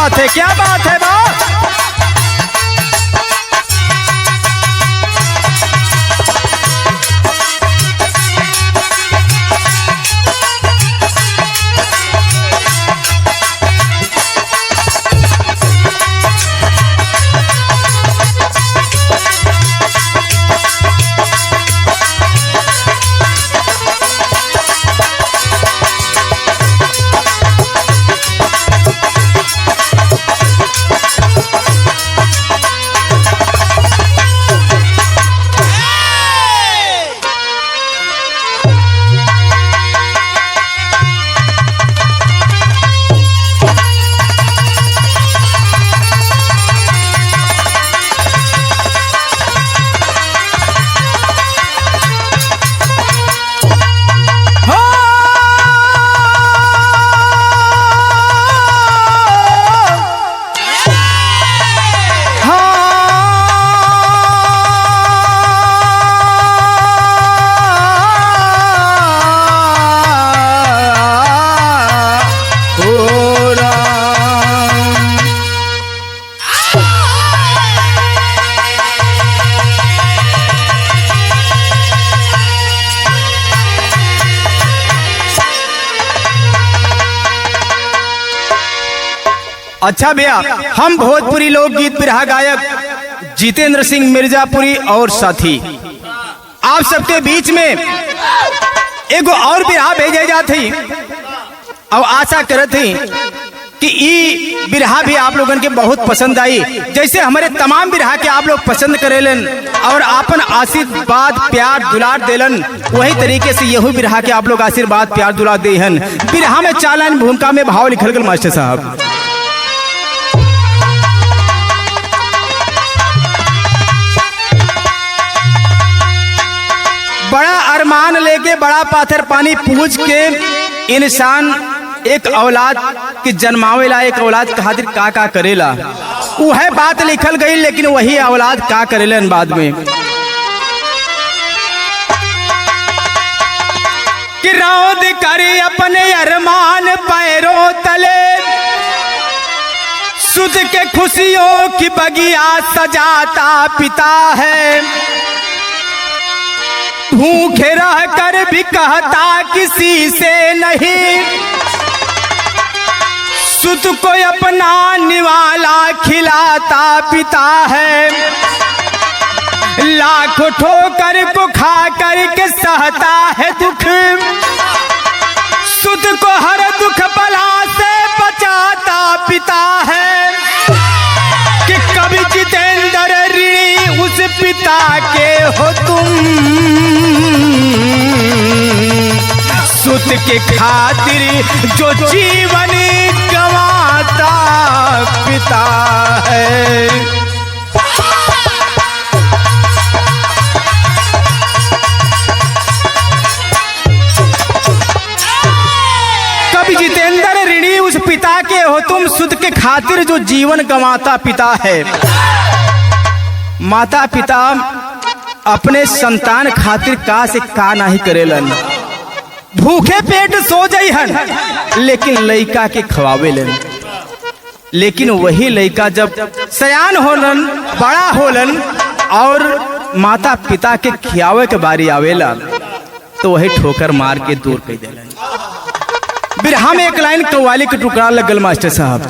बात है, क्या बात है बा। अच्छा भैया, हम भोजपुरी लोकगीत बिरहा गायक जितेंद्र सिंह मिर्जापुरी और साथी आप सबके बीच में एगो और बिरहा भेजे जाती और आशा करत थी कि ई बिरहा भी आप लोगन के बहुत पसंद आई, जैसे हमारे तमाम बिरहा के आप लोग पसंद करेलन और आपन आशीर्वाद प्यार दुलार देलन, वही तरीके से यही बिरहा के आप लोग आशीर्वाद प्यार दुलार देहन। बिरहा में चालन भूमिका में भाव लिखल गल मास्टर साहब। बड़ा अरमान लेके बड़ा पाथर पानी पूछ के इंसान एक औलाद के जन्मावेला, एक औलाद खातिर का करेला, वह बात लिखल गई, लेकिन वही औलाद का करेलन बाद में कि रौद करे अपने अरमान पैरों तले, सुध के खुशियों की बगिया सजाता पिता है, भूखे रह कर भी कहता किसी से नहीं, सुत को अपना निवाला खिलाता पिता है, लाखों ठोकर को खा कर के सहता है दुख, सुत को हर दुख बला से बचाता पिता है, कि कभी जितेंद्र ऋणी उस पिता के हो तुम, सुत के खातिर जो जीवन गंवाता पिता है। कभी जितेंद्र ऋणी उस पिता के हो तुम, सुत के खातिर जो जीवन गंवाता पिता है। माता पिता अपने संतान खातिर का से का नहीं करेलन, भूखे पेट सो जाइहन लेकिन लइका के खवावेलन, लेकिन वही लइका जब सयान होलन बड़ा होलन और माता पिता के खियावे के बारी आवेला तो वही ठोकर मार के दूर कर देलन। बिरहा में एक लाइन कव्वाली के टुकड़ा लगल मास्टर साहब,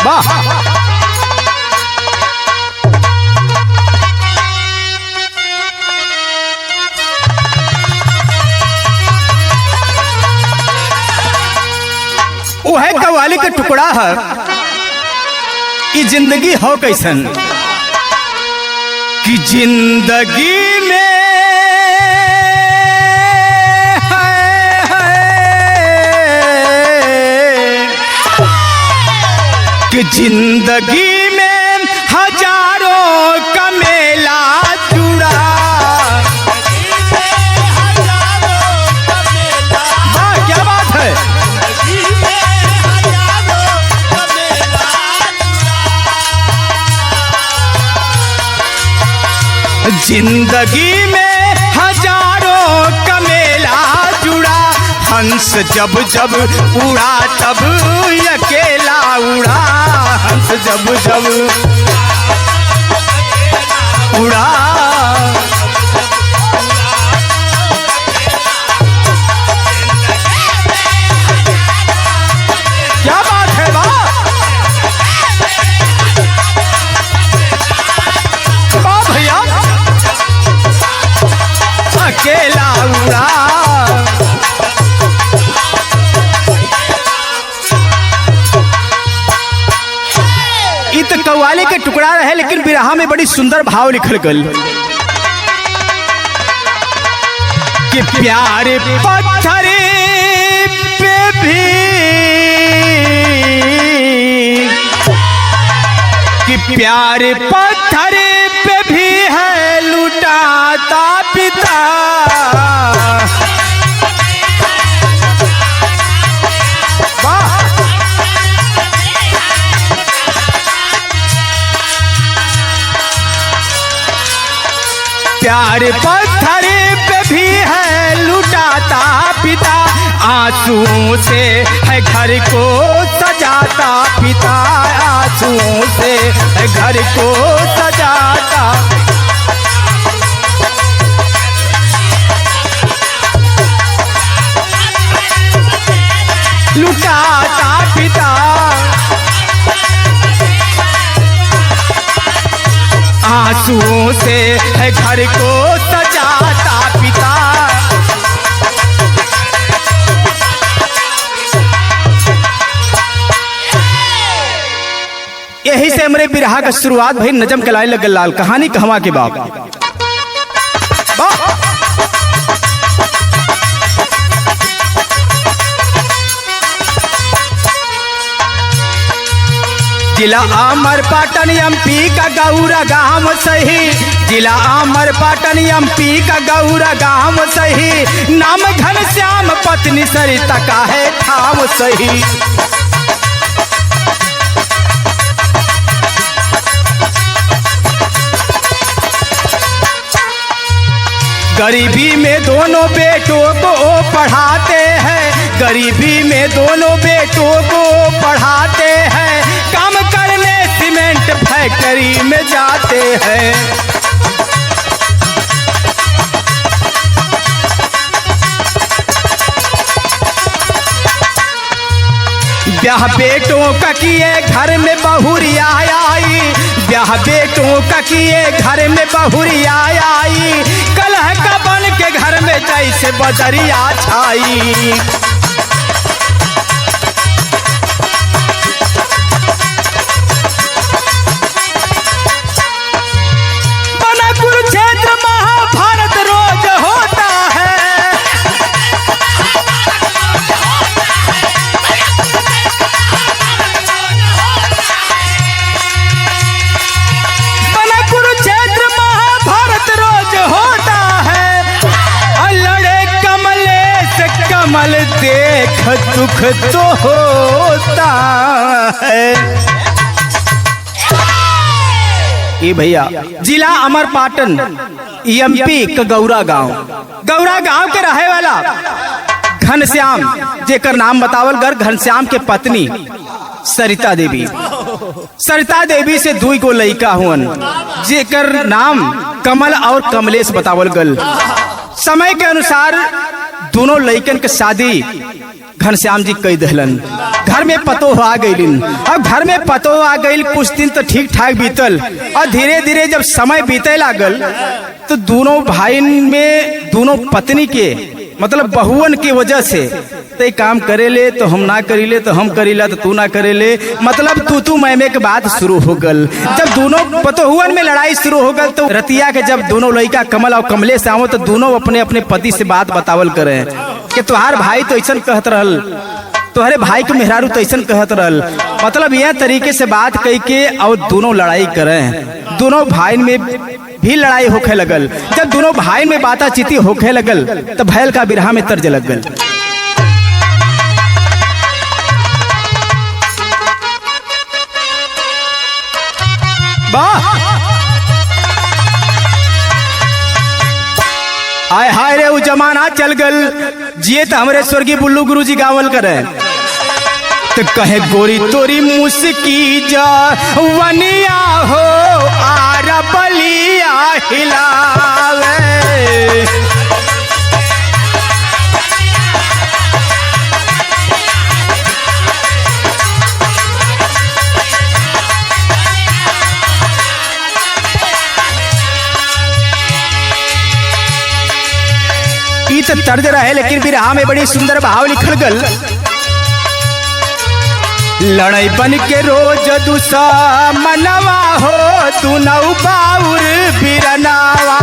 वाह। वो है कव्वाली का टुकड़ा है कि जिंदगी हो कैसन, कि जिंदगी में कि जिंदगी में हजारों का मेला जुड़ा, हाँ क्या बात है, जिंदगी में हजारों का मेला जुड़ा, हंस जब जब उड़ा तब अकेला उड़ा, हंस जब जब उड़ा। क्या बात है वाह भैया, अकेला उड़ा। इत कव्वाली के टुकड़ा रहे, लेकिन बिरहा में बड़ी सुंदर भाव लिखल गल कि प्यारे पत्थर पे भी, कि प्यारे पत्थर पे भी है लुटाता पिता। प्यारे पत्थर पे भी है लुटाता पिता, आंसुओं से है घर को सजाता पिता, आंसुओं से है घर को सजाता। लुटाता पिता, आंसुओं से है घर को सजाता पिता। यही से हमरे बिरहा का शुरुआत भाई नजम कलाई लगल लाल, कहानी कहवा के बाप। जिला अमरपाटन एमपी का गौरा गांव सही, जिला अमरपाटन एमपी का गौरा गांव सही, नाम घनश्याम पत्नी सरिता का है ठाव सही। गरीबी में दोनों बेटों को पढ़ाते हैं, गरीबी में दोनों बेटों को पढ़ाते हैं, काम करने सीमेंट फैक्ट्री में जाते हैं। ब्याह बेटों का किए घर में बहुरिया आई, ब्याह बेटों का किए घर में बहुरिया आई, कलह का बन के घर में जैसे बदरिया छाई। बना कुरुक्षेत्र महाभारत रोज होता है, बना कुरुक्षेत्र महाभारत रोज होता है, लड़े कमले से कमल देख दुख तो होता है। ये भैया जिला अमरपाटन एमपी का गौरा गांव के रहे वाला घनश्याम, जेकर नाम बतावल गर घनश्याम के पत्नी सरिता देवी। सरिता देवी से 2 गो लड़का हुअन, जेकर नाम कमल और कमलेश बतावल गल। समय के अनुसार दोनों लड़कन के शादी घनश्याम जी कई दहलन। घर में पतो आ गईलिन। अब घर में पतो आ गई, कुछ दिन तो ठीक ठाक बीतल, और धीरे धीरे जब समय बीते लागल तो दोनों भाई में दोनों पत्नी के मतलब बहुवन की वजह से ते काम करेले तो हम ना करीले, तो हम करीला तो तू ना करेले, मतलब तू मैं के बात शुरू हो गल। जब दोनों पतोहुअन में लड़ाई शुरू हो गल तो रतिया के जब दोनों लड़का कमल और कमलेश आवो तो दोनों अपने अपने पति से बात बतावल करे कि तुहार भाई तो ऐसा कहत रहल, तुम्हारे भाई के मेहरारू तो ऐसा कहत रहल, मतलब यह तरीके से बात कही के और दोनों लड़ाई करें। दोनों भाई में भी लड़ाई होखे लगल। जब दोनों भाई में बातचीत होखे लगल तब भैल का बिरहा में तर्ज लग गल। आय हाय रे वो जमाना चल गल, जिए तो हमारे स्वर्गीय बुल्लू गुरु जी गावल करे। तो कहे गोरी तोरी मुस्की जा वनिया हो आर बलिया हिलावे। तो तर्ज रहे लेकिन बिरहा में बड़ी सुंदर भाव लिखल गल। लड़ाई बन के रोज दुसा मनवा हो तू नौ बाउर बिरनावा।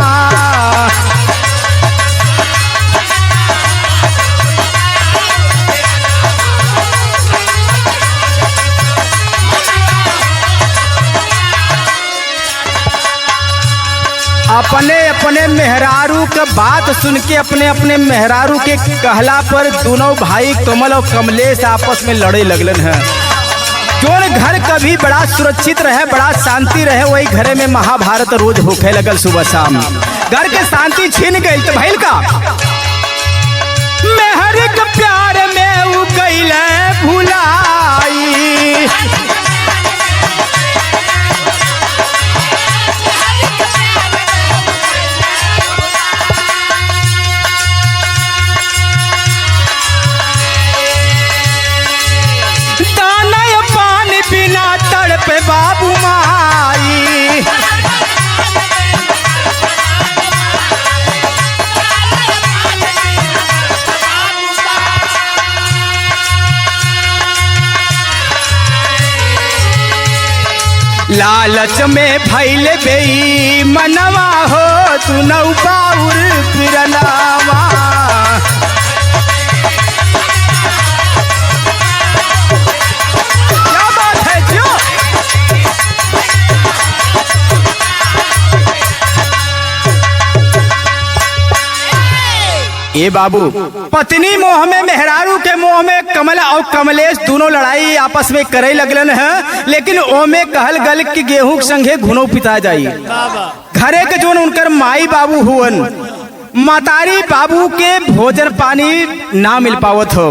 अपने अपने मेहरारू का बात सुन के अपने अपने मेहरारू के कहला पर दोनों भाई कमल और कमलेश आपस में लड़े लगलन है। क्यों घर कभी बड़ा सुरक्षित रहे, बड़ा शांति रहे, वही घरे में महाभारत रोज होखे लगल सुबह शाम। घर के शांति छीन गई तो भइल का मेहर के प्यार में उ गइल भुलाई। पे बाबू माई लालच में भइल बेई मनवा हो तू नौ बाउर बिरनावा। ए बाबू पत्नी मोह में मेहरारू के मोह में कमल और कमलेश दोनों लड़ाई आपस में करे लगलन है। लेकिन ओमे कहल गल कि गेहूं के संगे घुनो पिता जाई। घरे के जोन उनकर माई बाबू हुवन मातारी बाबू के भोजन पानी ना मिल पावत हो।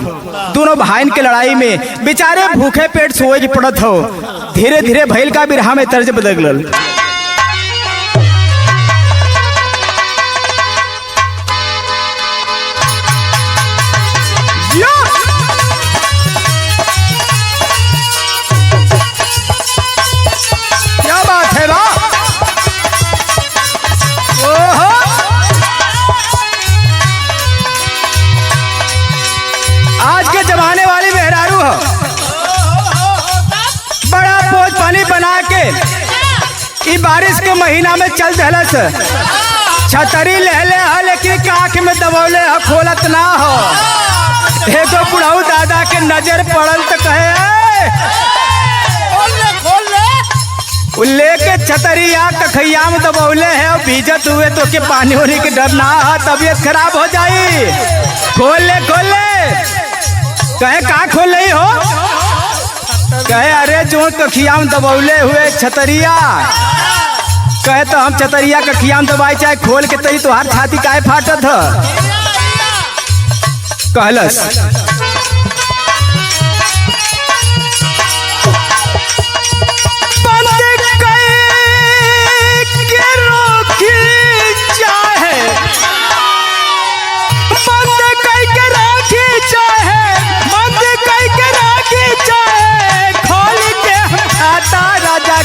दोनों भाईन के लड़ाई में बेचारे भूखे पेट सोए की पड़त हो। धीरे धीरे भइल का बिरहा में तर्ज बदलल। क्या बात है बा? ओहो आज के जमाने वाली मेहरारू हो, बड़ा बोझ पानी बना के ई बारिश के महीना में चल दहलस। छतरी ले ले है लेकिन आँख में दबौले है खोलत ना हो। एगो बुढ़ऊ दादा के नजर पड़ल तो कहे लेके छतरिया कखैया में दबौले है और भीजत हुए तो के पानी होने के डर ना है, तबीयत खराब हो जाई। खोल ले कहे कहाँ खोल रही हो? कहे अरे जो कखिया में दबौले हुए छतरिया। कहे तो हम छतरिया कखिया में दबाई चाहे खोल के तरी तो हर छाती काहे फाटत है। कहलस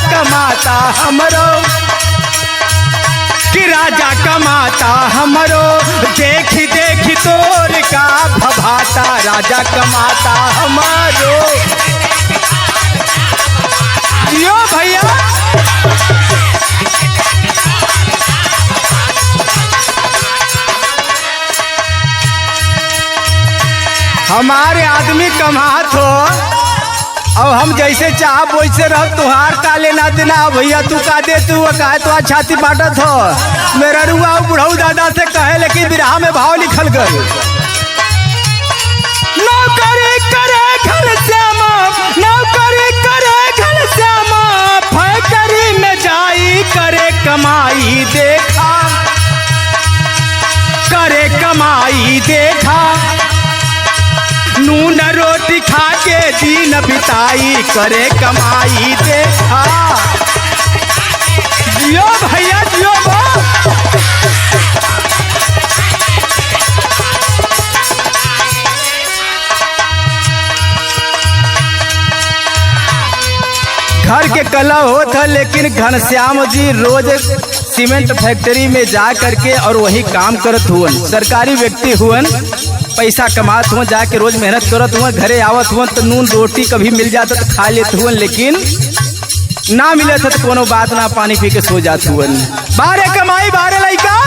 कमाता हमरो कि राजा कमाता हमरो देखी देखी तोर का भभाता राजा कमाता हमरो। यो भैया हमारे आदमी कमात हो और हम जैसे चाह वैसे रह तुहार का लेना देना भैया तू का दे तू कहे तो छाती बाटत हो। मेरा रुआ बुढ़ऊ दादा से कहे लेकिन बिरहा में भाव लिखल गए। नौकरी करे घर श्यामा नौकरी करे घर श्यामा फैक्ट्री में जाई करे कमाई देखा करे कमाई देखा दिन बिताई करे कमाई देखा। जियो भैया जियो बा। घर के कला होता लेकिन घनश्याम जी रोज सीमेंट फैक्ट्री में जा करके और वही काम करत हुवन। सरकारी व्यक्ति हुवन, पैसा कमात हुआ, जाके रोज मेहनत करत हुआ, घरे आवत हुआ तो नून रोटी कभी मिल जाता तो खा लेते हुआ, लेकिन ना मिले तो कोनो बात ना, पानी पी के सो जाते हुआ। बारे कमाई बारे लइका,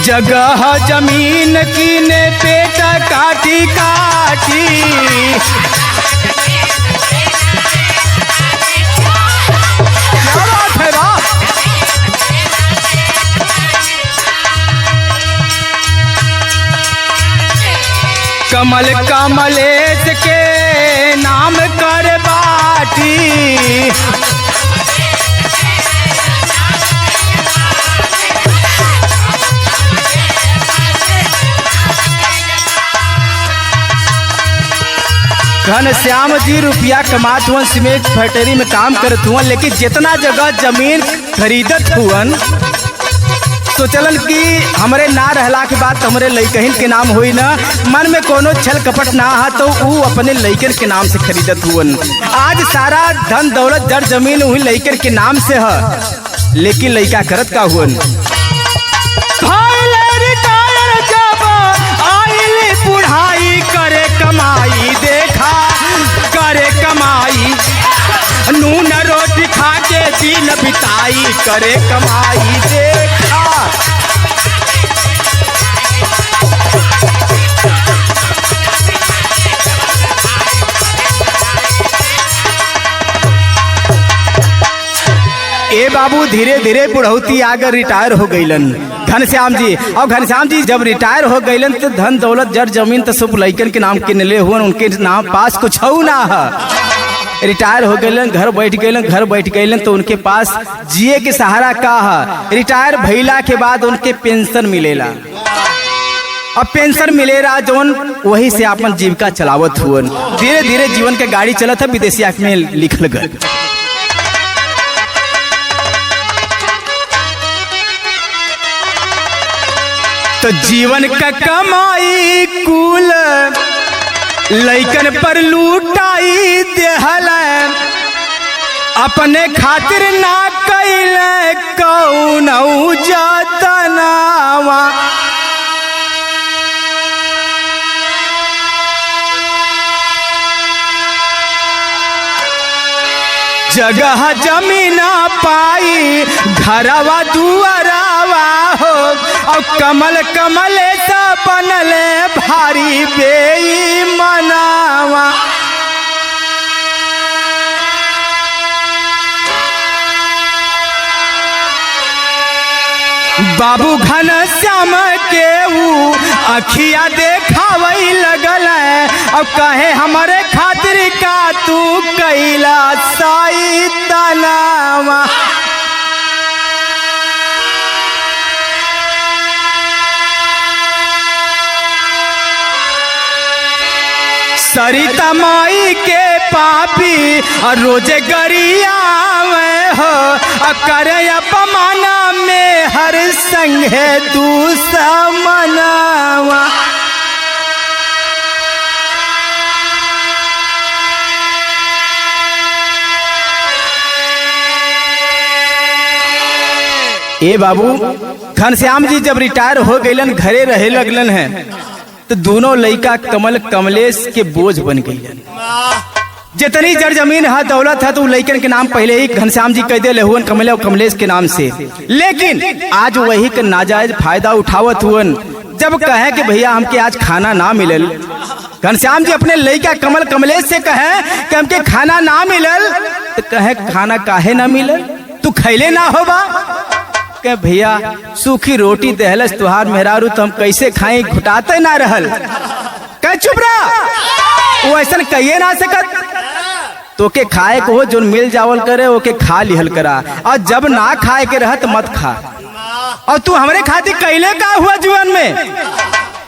जगह जमीन कीने पेट काटी काटी। क्या बात है बा? कमल कमलेश के नाम कर बाटी। घनश्याम जी रुपया कमात हुआ, सीमेंट फैक्ट्री में काम करत हुआ, लेकिन जितना जगह जमीन खरीदत हुवन सोचलन कि हमरे ना रहला के बाद हमरे लइकन के नाम होई ना, मन में कोनो छल कपट ना हा तो वो अपने लइकन के नाम से खरीदत हुवन। आज सारा धन दौलत जड़ जमीन वही लइकन के नाम से है, लेकिन लइका करत का हुवन? बुढ़ाई करे कमाई देखा करे कमाई, नून रोटी खा के दिन बिताई करे कमाई देखा। ए बाबू धीरे धीरे बुढ़ौती आकर रिटायर हो गईलन घनश्याम जी। और घनश्याम जी जब रिटायर हो गईलन तो धन दौलत जड़ जमीन तो सब लइकन के नाम किनले हुआ, उनके नाम पास कुछ ना है। रिटायर हो गईलन, घर बैठ गईलन तो उनके पास जिए के सहारा का है? रिटायर भइला के बाद उनके पेंशन मिलेला। अब पेंशन मिलेला जौन वही से अपन जीविका चलावत हुआ। धीरे धीरे जीवन के गाड़ी चलत है, विदेशी आंख में लिखल गए। तो जीवन का कमाई कुल लइकन पर लूटाई देहल, अपने खातिर ना कैल कौनऊ जतनावा। जगह जमीना पाई घरवा दुआरावा हो, और कमल कमले सा बनले भारी बेईमानावा। बाबू घनश्याम के ऊ अखिया देखावई लगल, अब कहे हमारे खातिर का तू कैला साई तनावा। सरिता माई के पापी और रोजे गरिया में हो, करे अपमाना में हर संगे दुश्मनावा। ए बाबू घनश्याम जी जब रिटायर हो गईलन, घरे रहे लगलन है, तो दोनों लइका कमल कमलेश के बोझ बन गईलन। जितनी जड़ जमीन है दौलत है तो लइकन के नाम पहले ही घनश्याम जी कह दे हुवन कमले और कमलेश के नाम से, लेकिन आज वही का नाजायज फायदा उठावत हुवन। जब कहे कि भैया हमके आज खाना ना मिलल, घनश्याम जी अपने लइका कमल कमलेश से कहे कि हमके खाना ना मिलल, तो कहे खाना काहे ना मिलल, तू खैले ना होबा? कहे भैया सूखी रोटी दहलस तुहार मेहरारू तो हम कैसे खाएं, घुटाते ना रहल। कहे चुप रहा, वो ऐसा कहिए ना सकत, तो के खाए को हो जो मिल जावल करे ओके खा लिहल करा, और जब ना खाए के रहत मत खा। और तू हमरे खातिर कैले का हुआ जीवन में?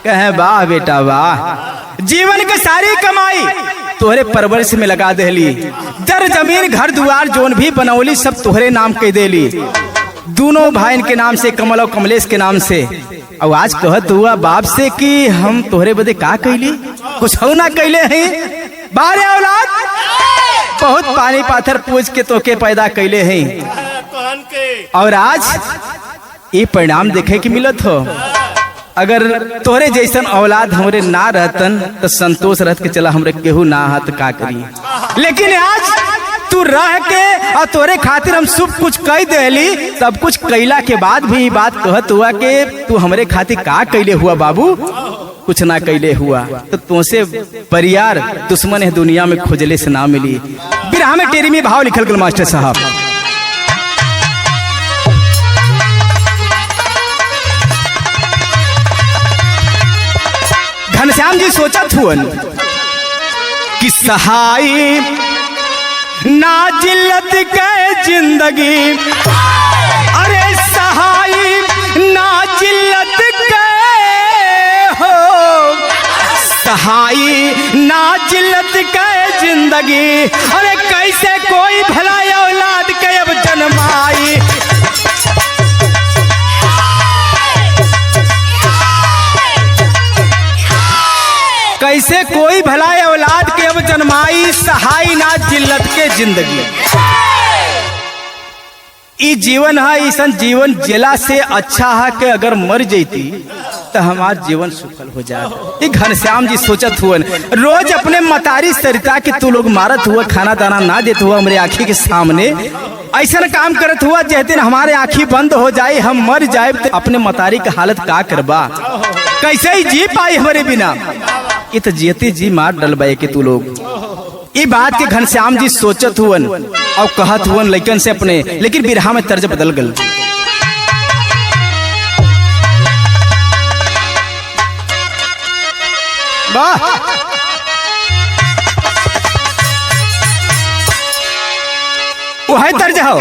कहे वाह बेटा वाह, जीवन की सारी कमाई तोहरे परवरिश में लगा देली। दर जमीन घर दुआर जोन भी बनौली सब तोहरे नाम कह देली। दोनों भाई के नाम से, कमल और कमलेश के नाम से। और आज कहत हुआ बाप से कि हम तोहरे बदे का कैली, कुछ हो ना कैले हैं। बारे औलाद बहुत पानी पाथर पूछ के तोके पैदा कैले हैं और आज ये परिणाम देखे के मिलत हो। अगर तोहरे जैसन औलाद हमरे ना रहतन तो संतोष रहत के चला हमरे केहू ना हाथ का करी। लेकिन आज तू रह के और तोरे खातिर हम सब कुछ कह देली। सब कुछ कैला के बाद भी बात कहत हुआ कि तू हमरे खातिर का कैले हुआ बाबू, कुछ ना कैले हुआ तो तुमसे परियार दुश्मन है दुनिया में खोजले से ना मिली। बिरहा में टेरी में भाव लिखल गल मास्टर साहब। घनश्याम जी सोचत हुअन कि सहाय ना जिल्लत के जिंदगी, अरे सहाय ना जिल्लत के हो, सहाय ना जिल्लत के जिंदगी, अरे कैसे कोई भला औलाद के अब जन्माई। कैसे कोई भला औलाद के अब जन्माई, सहाय ना जिल्लत के जिंदगी। ई जीवन है, ऐसा जीवन जिला से अच्छा है कि अगर मर जैती तो हमार जीवन सुफल हो जाए। घनश्याम जी सोचत हुआ रोज अपने मतारी सरिता के तू लोग मारत हुआ, खाना दाना ना देते हुआ हमारे आँखी के सामने ऐसा काम करत हुआ जैसे हमारे आँखी बंद हो जाए, हम मर जाए तो अपने मतारी की हालत का करबा, कैसे ही जी पाई हमारे बिना। ये तो जियती जी मार डलबाए के तू लोग। ये बात के घनश्याम जी सोचत हुवन और कहत हुवन लइकन से अपने, लेकिन बिरहा में तर्ज बदल गल। वाह वह तर्ज हो।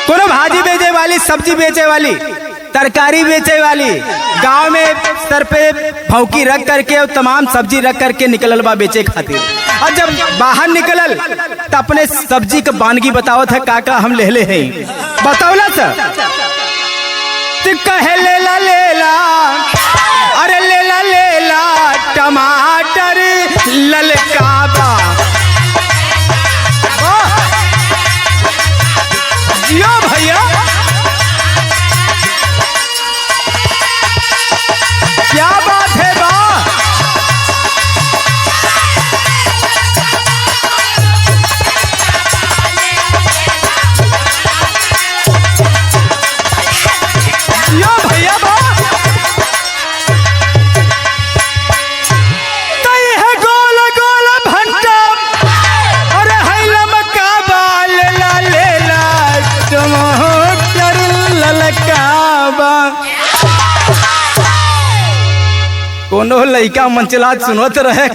कोनो भाजी बेचे वाली, सब्जी बेचे वाली, तरकारी बेचे वाली गांव में सर पे भौकी रख करके और तमाम सब्जी रख करके निकलल बा बेचे खातिर। और जब बाहर निकलल तो अपने सब्जी का वानगी बतावत है काका हम ले हैं। बतावला सर तो कहे लेला लेला, अरे लेला लेला टमाटर ललका बा। जियो भैया क्या बात है बा। यो भैया बा तई है गोल गोल भंटा, अरे है लमका बाल ला लेला टमाटर ललका बा। कोनो लइका मंचलात सुनत रहे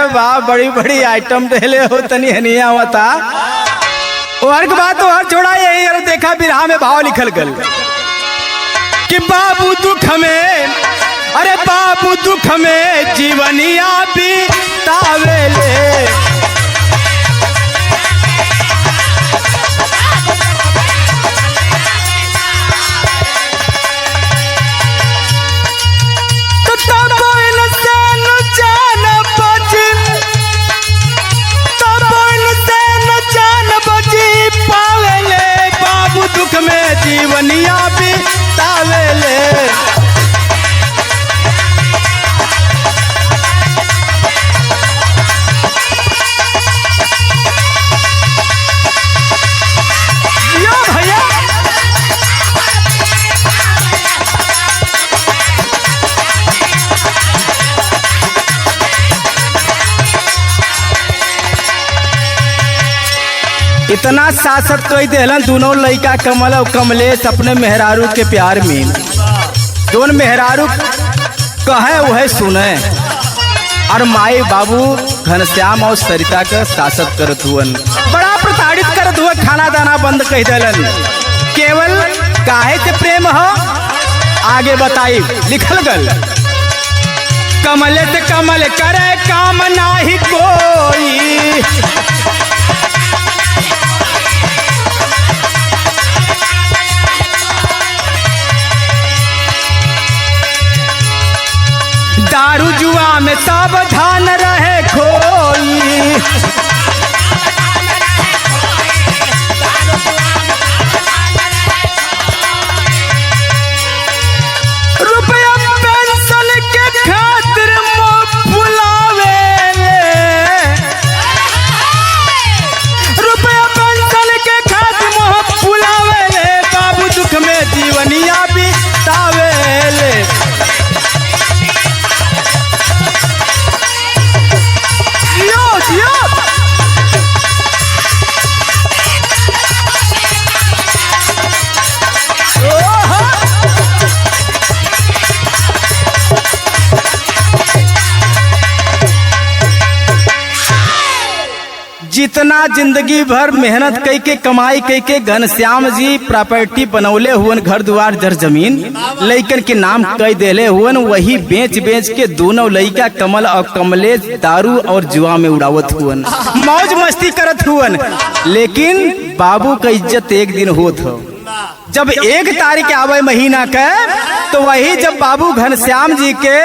बा बड़ी बड़ी आइटम डेले हो तनी हनिया होता और बात तो हर छोड़ा यही। और देखा बिरहा में भाव लिखल गल कि बाबू दुख में, अरे बाबू दुख में जीवनिया बीतावेले, दुख में जीवनिया बीतावेले। यो भैया इतना सासत कह दिलन दोनों लइका कमल और कमलेश अपने मेहरारू के प्यार में। दोनों मेहरारू कहे वह सुने और माई बाबू घनश्याम और सरिता का सासत करत हुअन, बड़ा प्रताड़ित करत हुआ। खाना दाना बंद कह दिलन, केवल काहे से प्रेम हो आगे बताई लिखल गल। कमल से कमल करे काम नाही कोई। दारू जुआ में सावधान रहे कोई। रुपया पेंशन के खातिर मुँह फुलावे, रुपया पेंशन के खातिर मुँह फुलावे, बाबू दुख में जीवनिया बितावे। जितना जिंदगी भर मेहनत कई के कमाई कई के घनश्याम जी प्रॉपर्टी बनौले हुवन, घर द्वार जर जमीन लइकन के नाम कई देले हुवन, वही बेच बेच के दोनों लइका कमल और कमलेश दारू और जुआ में उड़ावत हुवन, मौज मस्ती करत हुवन। लेकिन बाबू का इज्जत एक दिन होत हो, जब 1 तारीख आवे महीना के, तो वही जब बाबू घनश्याम जी के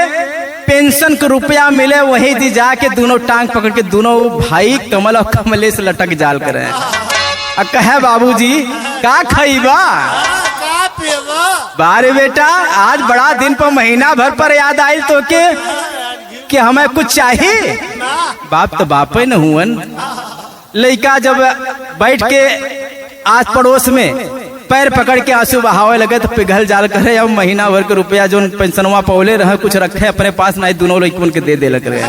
पेंशन के रुपया मिले, वही दी जाके दोनों टांग पकड़ के दोनों भाई कमल और कमलेश लटक जाल करे। कहे बाबूजी का खइबा? बारे बेटा आज बड़ा दिन पर महीना भर पर याद आयल तो के कि हमें कुछ चाहिए। बाप तो बाप ही न हुवन। लड़का जब बैठ के आस पड़ोस में पैर पकड़ के आंसू बहावे लगे तो पिघल जाल करे। अब महीना भर के रुपया जो पेंशनवा पौले रहे कुछ रखे अपने पास, नहीं दोनों लड़कों के दे लग रहे।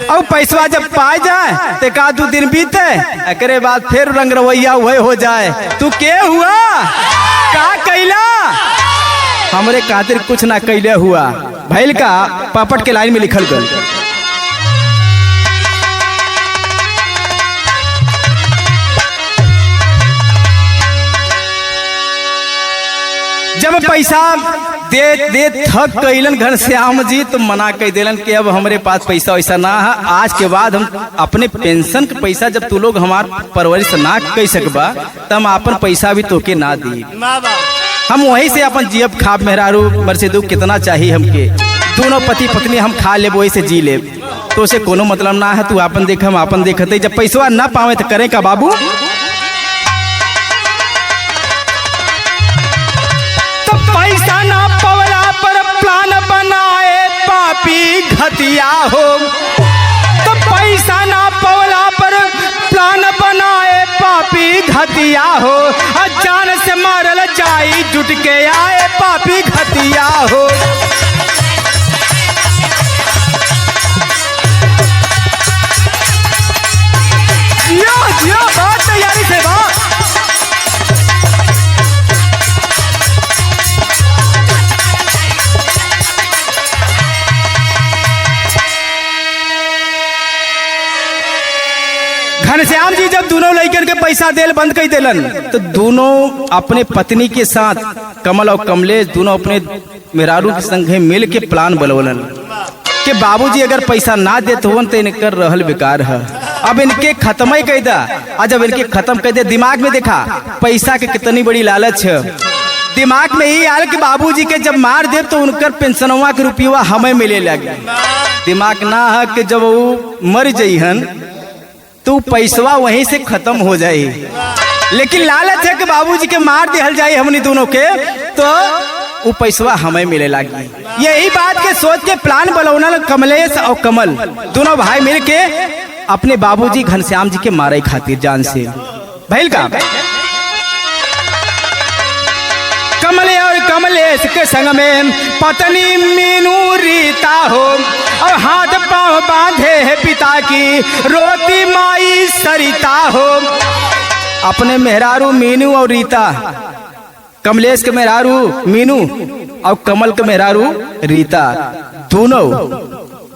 अब पैसा जब पाए जाए तो 1-2 दिन बीते, एकरे बाद फिर रंग रवैया वही हो जाए। तू के हुआ का कैला? हमरे खातिर कुछ ना कैले हुआ। भैल का पापट के लाइन में लिखल गल। जब पैसा दे थक कैलन घनश्याम जी तो मना कह देलन कि अब हमारे पास पैसा वैसा ना है, आज के बाद हम अपने पेंशन के पैसा जब तू लोग हमार परवरिश ना कह सकबा तो हम अपन पैसा भी तोके ना दी। हम वहीं से अपन जियब खाब मेहरारू मरसे दुख कितना चाहिए हमके, दोनों पति पत्नी हम खा ले वही से जी ले, तो उसे कोनो मतलब ना है। तू अपन देख हम अपन देखते, जब पैसा ना पावे तो करे का बाबू? पैसा ना पवला पर प्लान बनाए पापी घटिया हो, तो पैसा ना पवला पर प्लान बनाए पापी घटिया हो, जान से मारल जाई जुट के आए पापी घटिया हो। जियो बात तैयारी से बात। घनश्याम जी जब दोनों लड़कन के पैसा देल बंद कर देलन तो दोनों अपने पत्नी के साथ कमल और कमलेश दोनों अपने मेहरारू के संगे मिल के प्लान बनवलन कि बाबूजी अगर पैसा ना देते हो तो इनकर रहल बेकार है, अब इनके खत्म ही कर दा। और जब इनके खत्म कर दे, दिमाग में देखा पैसा के कितनी बड़ी लालच है, दिमाग में यही आल कि बाबूजी के जब मार दे तो उनकर पेंशनवा के रुपया हमें मिले लगे। दिमाग ना है कि जब वो मर जइहन तो पैसवा वहीं से खत्म हो जाए, लेकिन लालच है कि बाबूजी के मार दिहल जाए हमनी दोनों के तो वो पैसवा हमें मिले लगी। यही बात के सोच के प्लान बनौना कमलेश और कमल दोनों भाई मिल के अपने बाबूजी घनश्याम जी के मारे खातिर जान से। भैल का कमल और कमलेश के संग में पत्नी मीनू रीता हो, और हाथ पांव बांधे है पिता की रोती माई सरिता हो। अपने मेहरारू मीनू और रीता, कमलेश के मेहरारू मीनू और कमल के मेहरारू रीता, दोनों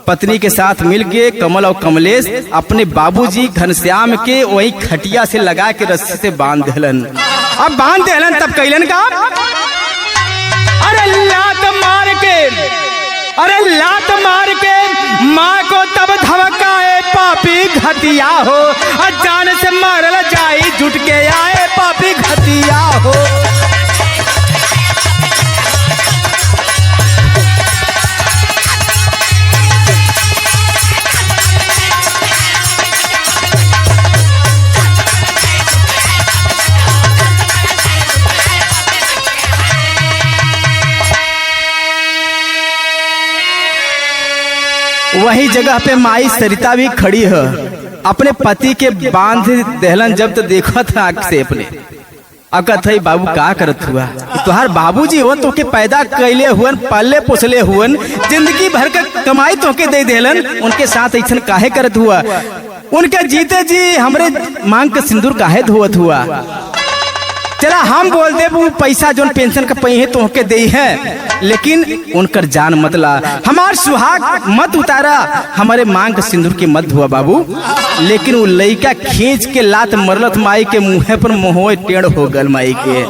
पत्नी के साथ मिलके कमल और कमलेश अपने बाबूजी घनश्याम के वही खटिया से लगा के रस्सी से बांध देलन। अब बांध देलन तब कैलन का, अरे लात मार के अरे लात मार के माँ को तब धमकाए पापी घतिया हो, जान से मारल जाई जुट के आए पापी घतिया हो। वही जगह पे माई सरिता भी खड़ी है, अपने पति के बांध दहलन जब तो देखा था आँख से अपने। अकथ है बाबू का करत हुआ, तुहार बाबूजी हुआ तो के पैदा कैले हुअन, पाले पोसले हुअन, जिंदगी भर का कमाई तो के दे देलन, उनके साथ ऐसा काहे करत हुआ? उनके जीते जी हमरे मांग के सिंदूर काहे धोवत हुआ? चला हम बोल दे वो पैसा जो पेंशन का पही है तो के दे है, लेकिन उनकर जान मत ला, हमार सुहाग मत उतारा, हमारे मांग का सिंदूर के मत हुआ बाबू। लेकिन वो लड़का खींच के लात मरलत माई के मुँह पर मोह टेढ़ हो गल, माई के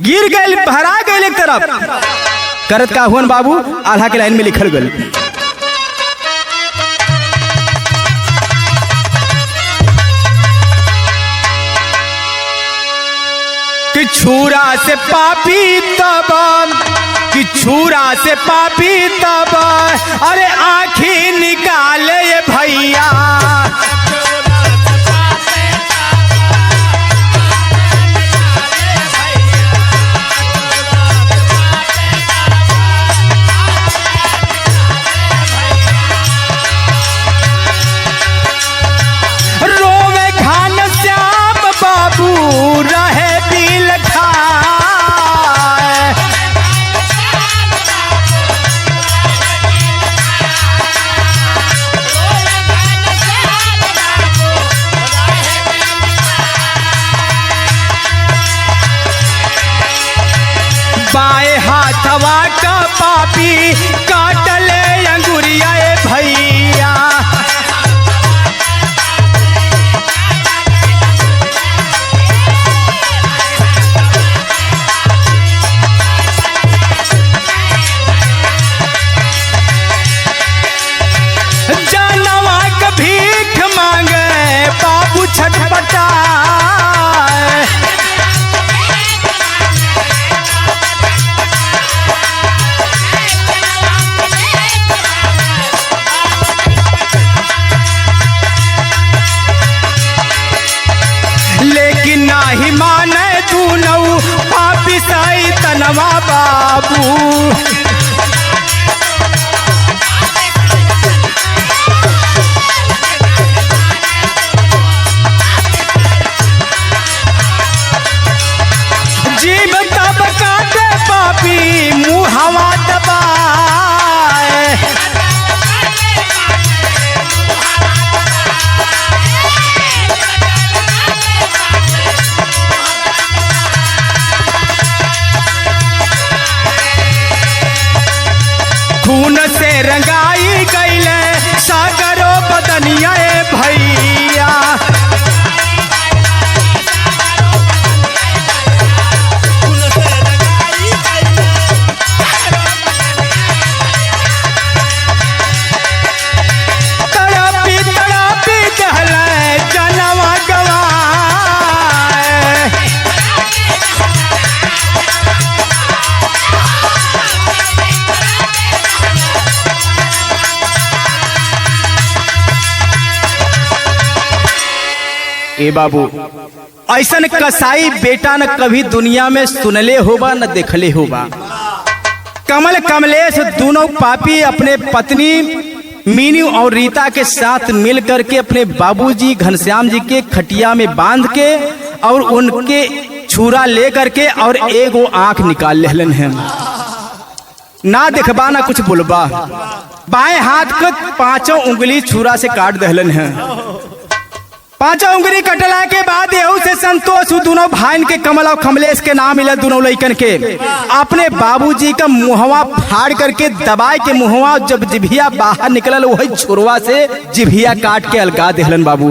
गिर गए, भरा गए एक तरफ। करत का हुआ बाबू, आधा के लाइन में लिखल गल कि छुरा से पापी तब, कि छुरा से पापी तब, अरे आँखी निकाले ये भैया। रोवे घान श्याम बाबू रहे बाएं हाथवा का पापी काटले अंगुरिया भैया। जानवा का भीख मांगे बाबू छटपटा, लेकिन नाही माने तू नऊ पापी साई तनवा बाबू। जीव तब काटे पापी मुँह हवा दबाए, खून से रंगाई गईले सागरो बदनिया भैया। तड़पी तड़पी दहले जनवा गवाए, ए बाबू ऐसा कसाई बेटा न कभी दुनिया में सुनले होबा न देखले होबा। कमल कमलेश दोनों पापी अपने पत्नी मीनू और रीता के साथ मिल करके अपने बाबूजी घनश्याम जी के खटिया में बांध के और उनके छुरा ले करके और एगो आंख निकाल लेलन है, ना देखबा ना कुछ बोलबा। बाएं हाथ को 5 उंगली छुरा से काट दहलन है। 5 उंगली कटला के बाद यहू से संतोष दोनों भाई के कमल और कमलेश के नाम मिले। दोनों लइकन के अपने बाबूजी का मुहवा फाड़ करके दबाए के मुहवा जब जिभिया बाहर निकलल वही छुरवा से जिभिया काट के अलगा देहलन बाबू।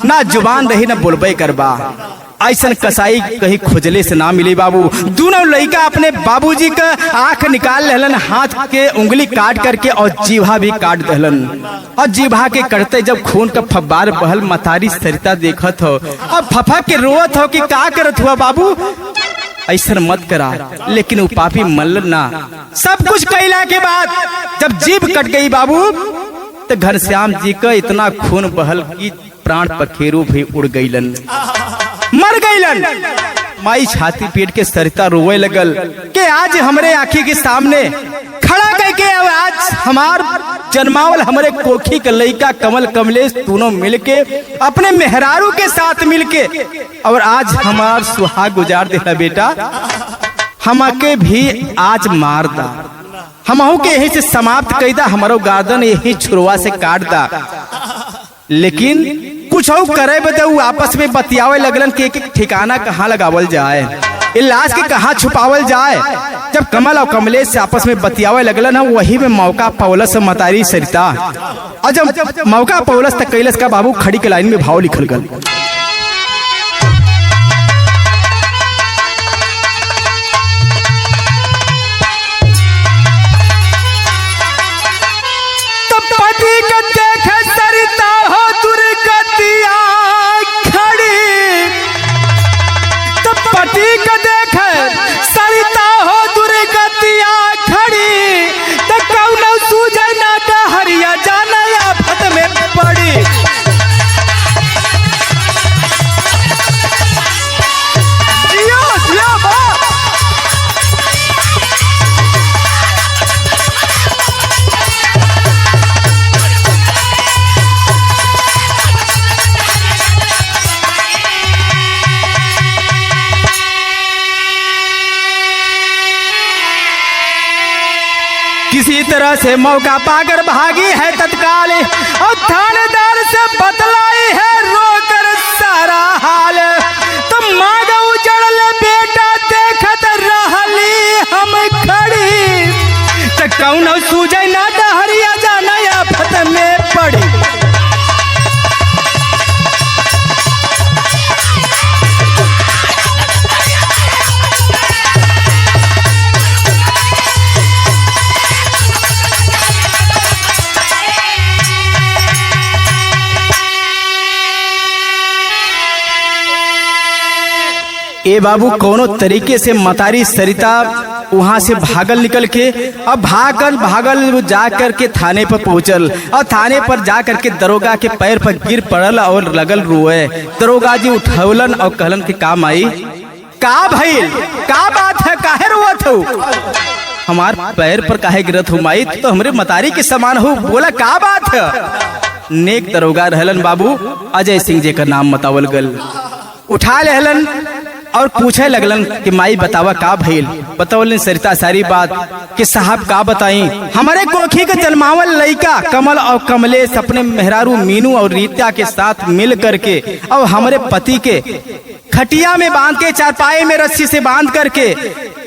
ना जुबान रही ना बोलबे करबा। ऐसन कसाई कहीं खोजले से ना मिली बाबू। दोनों लड़का अपने बाबूजी का आंख निकाल लेलन, हाथ के उंगली काट करके और जीभा भी काट दहलन। और जीभा के कटते जब खून का फब्बार बहल, मतारी सरिता देखत हो और फफक के रोवत हो कि का करत हुआ बाबू, ऐसा मत करा। लेकिन वो पापी मल्ल ना। सब कुछ कैला के बाद जब जीभ कट गई बाबू, तो घनश्याम जी का इतना खून बहल कि प्राण पखेरु भी उड़ गईलन, मर गईलन। माई छाती पीट के सरिता रोवे लगल कि आज हमरे आंखी के सामने खड़ा करके आज हमार जन्मावल हमरे कोखी के लइका कमल कमलेश दोनों मिलके अपने मेहरारू के साथ मिलके और आज हमार सुहाग गुजार देला बेटा, हमके भी आज मार दा, हमहू के यही से समाप्त कर दा, हमारो गर्दन यही छुरवा से काट दा। लेकिन कुछ और करे बदे आपस में बतियावे लगलन कि एक ठिकाना कहाँ लगावल जाए, लाश के कहाँ छुपावल जाए। जब कमल और कमलेश से आपस में बतियावे लगलन है, वही में मौका पौलस मतारी सरिता। और जब मौका पौलस तक कैलस का बाबू, खड़ी के लाइन में भाव लिखल गल। किसी तरह से मौका पाकर भागी है तत्काल, और थानेदार से बतलाई है रोकर सारा हाल। तो मांग उजड़ल बेटा देखत रहली हम खड़ी, तो कौन सूझे ना डहरिया जाना आफत में पड़ी। ए बाबू कोनो तरीके से मतारी सरिता वहां से भागल निकल के, अब भागल जा करके थाने पर पहुंचल, और थाने पर जा करके दरोगा के पैर पर गिर पड़ल और लगल रोए। दरोगा जी उठौलन और कहलन कि काम आई का भइल, का बात है, काहे रोवत हो, हमार पैर पर काहे गिरत हो माई, तो हमरे मतारी के समान हो, बोला का बात है। नेक दरोगा रहलन बाबू, अजय सिंह जी का नाम बतावल गल। उठा लेहलन और पूछे लगलन कि माई बतावा का भइल। बतावलन सरिता सारी बात कि साहब का बताई, हमारे कोखी के जन्मावल लइका कमल और कमलेश अपने मेहरारू मीनू और रीता के साथ मिल करके और हमारे पति के खटिया में बांध के, चारपाई में रस्सी से बांध करके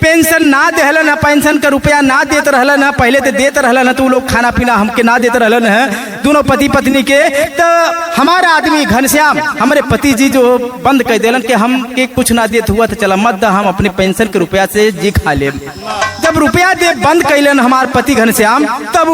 पेंशन ना देहलन है, पेंशन का रुपया ना देते रहलन है, पहले तो देते रहलन है, तो लोग खाना पीना हमके ना देते रहलन है, दोनों पति पत्नी के। तो हमारा आदमी घनश्याम हमारे पति जी जो बंद कर देलन कि हम के कुछ ना देते हुआ तो चला मत, हम अपने पेंशन के रुपया से जी खा ले। जब रुपया दे बंद कैलन हमारे पति घनश्याम, तब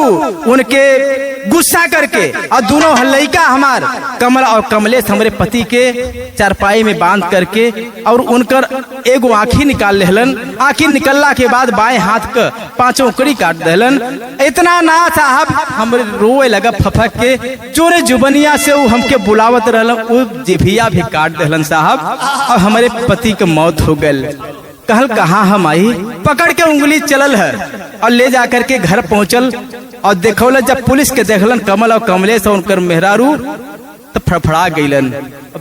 उनके गुस्सा करके और दोनों लइका हमार कमल और कमलेश हमारे पति के चारपाई में बांध करके और उनकर एगो आँखी निकाल लेहलन। आँखी निकलला के बाद बाएं हाथ का 5 उंगली काट देहलन। इतना ना साहब हमरे रोए लगा फफक के, चोरे जुबनिया से वो हमके बुलावत रहलन, वो जिभिया भी काट देहलन साहब, और हमारे पति के मौत हो गल। कहल कहाँ हम आई, पकड़ के उंगली चलल है और ले जा करके घर पहुंचल और देखौल। जब पुलिस के देखलन कमल और कमलेश और उनकर मेहरारू, तो फड़फड़ा गईलन,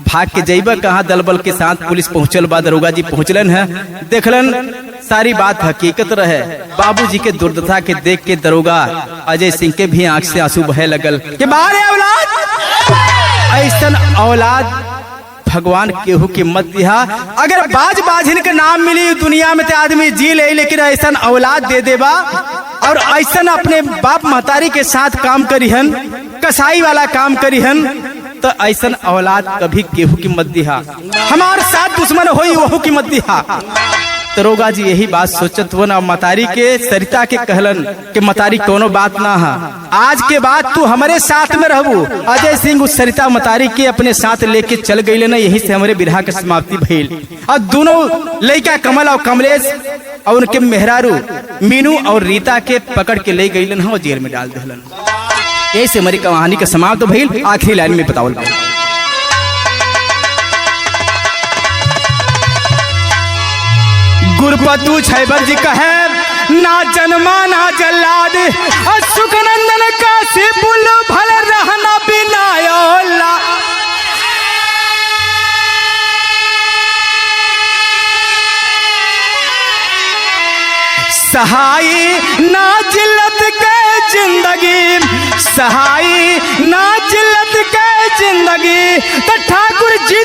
भाग के जइबा कहाँ, दल बल के साथ पुलिस पहुंचल बा, दरोगा जी पहुंचलन है, देखलन सारी बात हकीकत रहे। बाबूजी के दुर्दशा के देख के दरोगा अजय सिंह के भी आंख से आंसू बहे लगल कि बारे औलाद, ऐसन औलाद भगवान केहू के मत दिया। अगर बाज बाजिन के नाम मिली दुनिया में तो आदमी जी ले, लेकिन ऐसा औलाद दे देबा और ऐसा अपने बाप महतारी के साथ काम करिहन, कसाई वाला काम करिहन, तो ऐसन औलाद कभी केहू की मत दिहा, हमार साथ दुश्मन होई वहू की मत दिहा। दरोगा जी यही बात सोचत वो ना मतारी के सरिता के कहलन कि मतारी कोनो बात ना है, आज के बाद तू हमारे साथ में रहबू। अजय सिंह उस सरिता मतारी के अपने साथ लेके चल गई ना, यही से हमारे बिरहा के समाप्ति भइल। और दोनों लड़का कमल और कमलेश और उनके मेहरारू मीनू और रीता के पकड़ के ले गईलन और जेल में डाल दिलन। ऐसे हमारी कहानी का समाप्त भइल। आखिरी लाइन में बतावल गुरपतु छैबर जी कहे ना जन्मा ना जल्लाद सुखनंदन का सिपुल भल रहना बिना औला। सहाय ना जिल्लत के जिंदगी, सहाय ना जिल्लत के जिंदगी तो ठाकुर जी